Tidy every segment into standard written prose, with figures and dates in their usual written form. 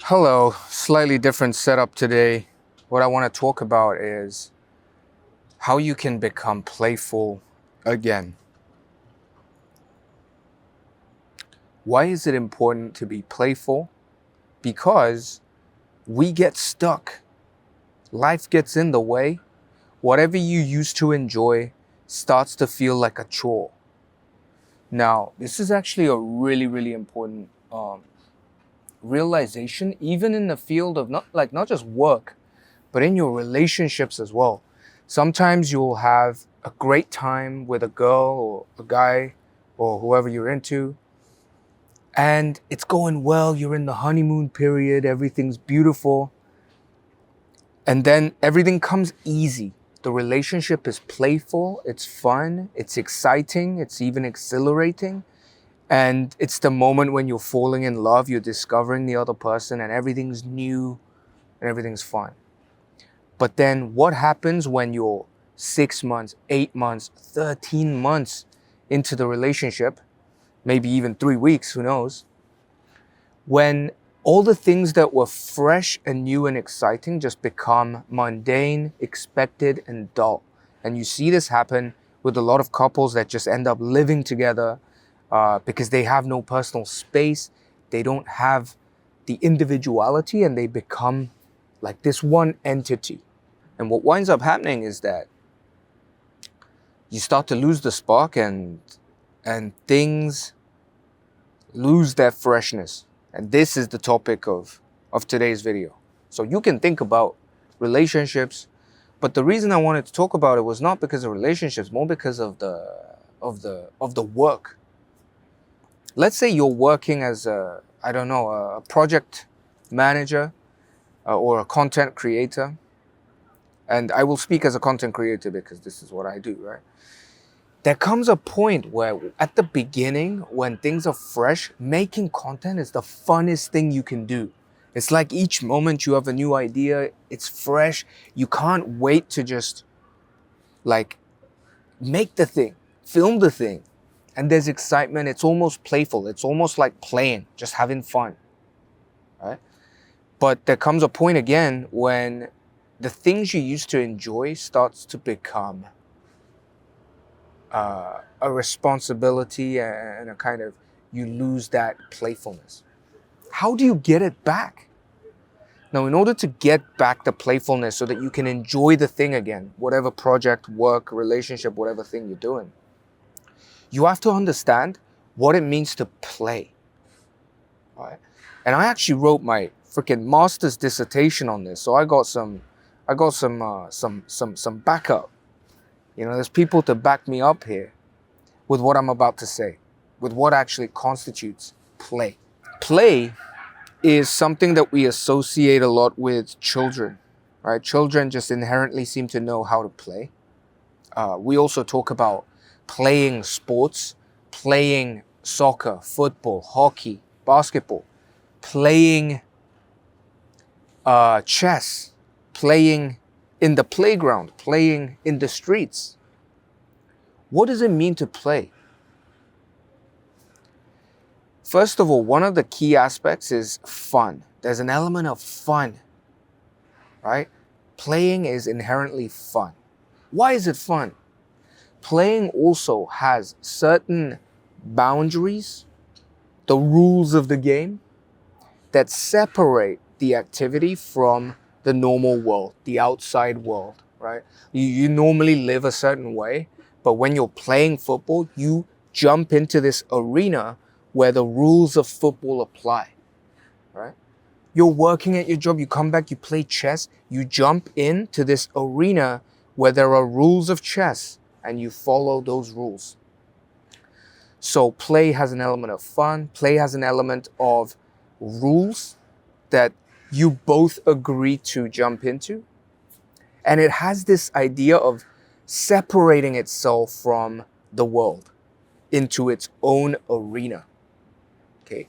Hello, slightly different setup today. What I want to talk about is how you can become playful again. Why is it important to be playful? Because we get stuck. Life gets in the way. Whatever you used to enjoy starts to feel like a chore. Now, this is actually a really important realization, even in the field of not just work, but in your relationships as well. Sometimes you'll have a great time with a girl or a guy or whoever you're into, and it's going well. You're in the honeymoon period, everything's beautiful, and then everything comes easy. The relationship is playful, it's fun, it's exciting, it's even exhilarating. And it's the moment when you're falling in love, you're discovering the other person, and everything's new and everything's fun. But then what happens when you're 6 months, 8 months, 13 months into the relationship, maybe even 3 weeks, who knows, when all the things that were fresh and new and exciting just become mundane, expected, and dull. And you see this happen with a lot of couples that just end up living together because they have no personal space, they don't have the individuality, and they become like this one entity. And what winds up happening is that you start to lose the spark, and things lose their freshness. And this is the topic of today's video. So you can think about relationships, but the reason I wanted to talk about it was not because of relationships, more because of the work. Let's say you're working as a project manager or a content creator. And I will speak as a content creator because this is what I do, right? There comes a point where at the beginning, when things are fresh, making content is the funnest thing you can do. It's like each moment you have a new idea, it's fresh. You can't wait to just like make the thing, film the thing. And there's excitement. It's almost playful. It's almost like playing, just having fun, right? But there comes a point again when the things you used to enjoy starts to become a responsibility, and a kind of, you lose that playfulness. How do you get it back? Now, in order to get back the playfulness so that you can enjoy the thing again, whatever project, work, relationship, whatever thing you're doing, you have to understand what it means to play. All right? And I actually wrote my freaking master's dissertation on this, so I got some backup. You know, there's people to back me up here with what I'm about to say, with what actually constitutes play. Play is something that we associate a lot with children, right? Children just inherently seem to know how to play. We also talk about playing sports, playing soccer, football, hockey, basketball, playing chess, playing in the playground, playing in the streets. What does it mean to play? First of all, one of the key aspects is fun. There's an element of fun, right? Playing is inherently fun. Why is it fun? Playing also has certain boundaries, the rules of the game, that separate the activity from the normal world, the outside world, right? You normally live a certain way, but when you're playing football, you jump into this arena where the rules of football apply, right? You're working at your job, you come back, you play chess, you jump into this arena where there are rules of chess and you follow those rules. So play has an element of fun, play has an element of rules that you both agree to jump into. And it has this idea of separating itself from the world into its own arena. Okay.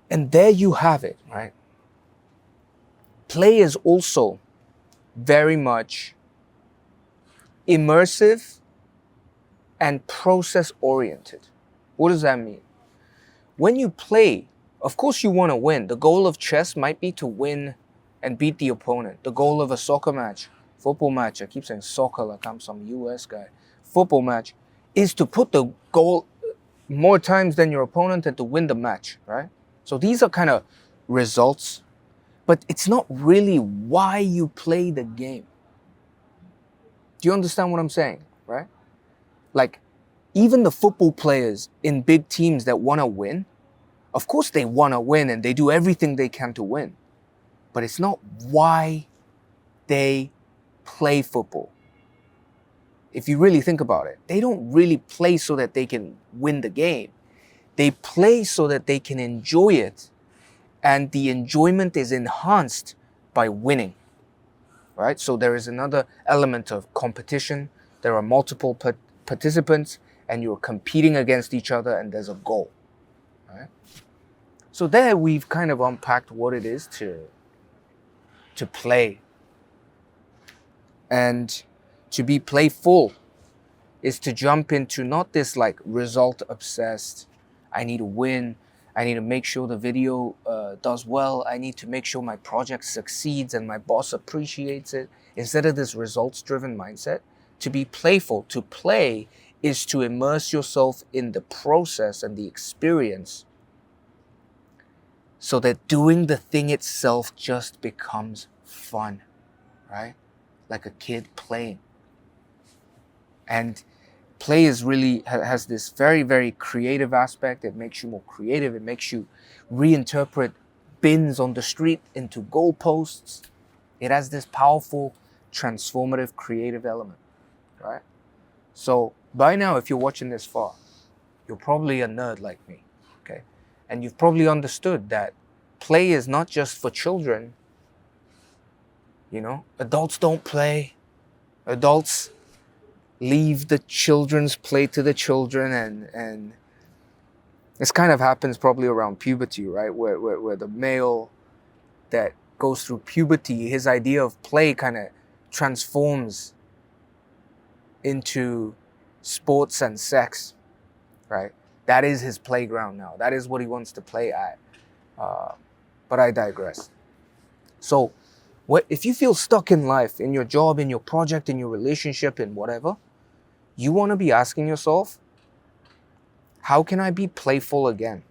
And there you have it, right? Play is also very much immersive and process oriented. What does that mean? When you play Of course you want to win. The goal of chess might be to win and beat the opponent. The goal of a soccer match, football match, I keep saying soccer like I'm some US guy, football match, is to put the goal more times than your opponent and to win the match, right? So these are kind of results, but it's not really why you play the game. Do you understand what I'm saying, right? Like, even the football players in big teams that want to win, of course they want to win and they do everything they can to win. But it's not why they play football. If you really think about it, they don't really play so that they can win the game. They play so that they can enjoy it. And the enjoyment is enhanced by winning, right? So there is another element of competition. There are multiple participants and you're competing against each other and there's a goal, right? So there we've kind of unpacked what it is to play. And to be playful is to jump into not this like result obsessed, I need to win, I need to make sure the video does well, I need to make sure my project succeeds and my boss appreciates it. Instead of this results driven mindset, to be playful, to play is to immerse yourself in the process and the experience so that doing the thing itself just becomes fun, right? Like a kid playing. And play is really has this very, very creative aspect. It makes you more creative. It makes you reinterpret bins on the street into goalposts. It has this powerful, transformative, creative element, right? So by now, if you're watching this far, you're probably a nerd like me, okay? And you've probably understood that play is not just for children. You know, adults don't play. Adults leave the children's play to the children, and this kind of happens probably around puberty, right? Where the male that goes through puberty, his idea of play kind of transforms into sports and sex, right? That is his playground now. That is what he wants to play at. But I digress. So, if you feel stuck in life, in your job, in your project, in your relationship, in whatever, you want to be asking yourself, how can I be playful again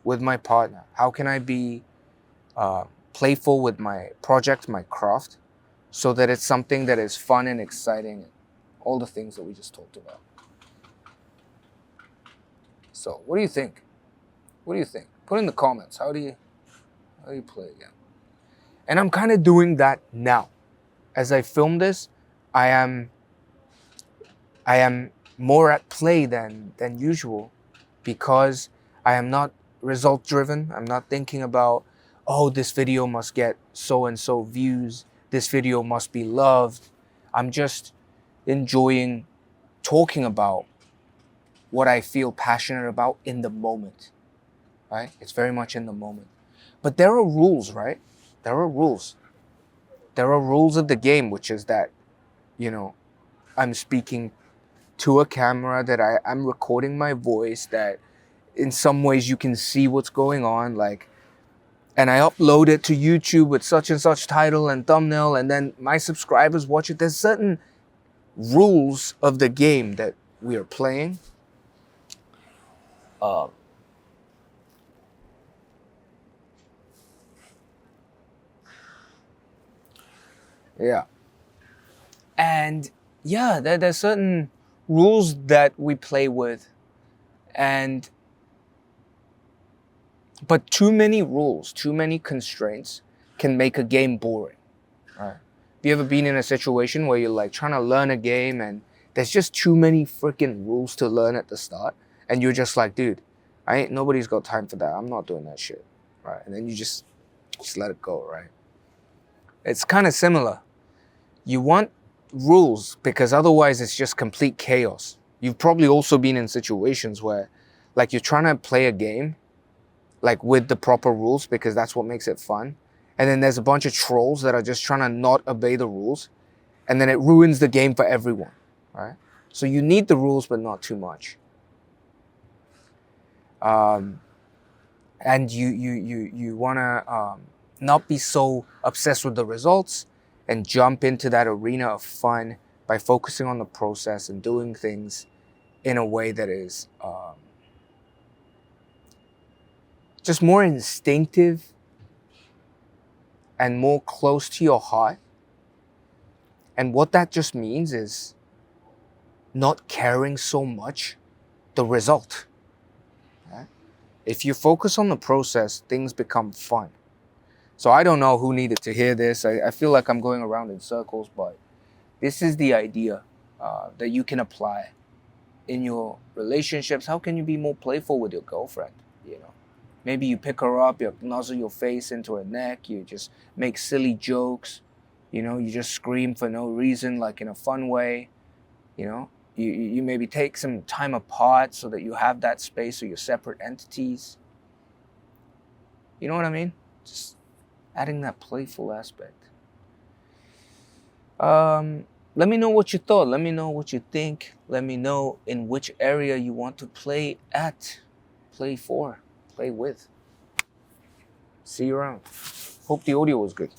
with my partner? How can I be playful with my project, my craft, so that it's something that is fun and exciting, all the things that we just talked about. So, what do you think? What do you think? Put in the comments. How do you play again? And I'm kind of doing that now. As I film this, I am more at play than usual because I am not result driven. I'm not thinking about, oh, this video must get so and so views. This video must be loved. I'm just enjoying talking about what I feel passionate about in the moment, right? It's very much in the moment. But there are rules, right? There are rules. There are rules of the game, which is that, you know, I'm speaking to a camera, that I'm recording my voice, that in some ways you can see what's going on, like, and I upload it to YouTube with such and such title and thumbnail, and then my subscribers watch it. There's certain rules of the game that we are playing. Yeah. And yeah, there's certain rules that we play with, but too many rules, too many constraints can make a game boring. Right? Have you ever been in a situation where you're like trying to learn a game and there's just too many freaking rules to learn at the start, and you're just like, dude, nobody's got time for that. I'm not doing that shit, right? And then you just let it go, right? It's kind of similar. You want rules because otherwise it's just complete chaos. You've probably also been in situations where, like, you're trying to play a game, like, with the proper rules because that's what makes it fun. And then there's a bunch of trolls that are just trying to not obey the rules. And then it ruins the game for everyone, right? So you need the rules, but not too much. and you want to not be so obsessed with the results and jump into that arena of fun by focusing on the process and doing things in a way that is just more instinctive and more close to your heart. And what that just means is not caring so much the result. Right? If you focus on the process, things become fun. So I don't know who needed to hear this. I feel like I'm going around in circles, but this is the idea that you can apply in your relationships. How can you be more playful with your girlfriend? You know, maybe you pick her up, you nuzzle your face into her neck, you just make silly jokes. You know, you just scream for no reason, like in a fun way. You know, you maybe take some time apart so that you have that space, so you're separate entities. You know what I mean? Just adding that playful aspect. Let me know what you thought. Let me know what you think. Let me know in which area you want to play at, play for, play with. See you around. Hope the audio was good.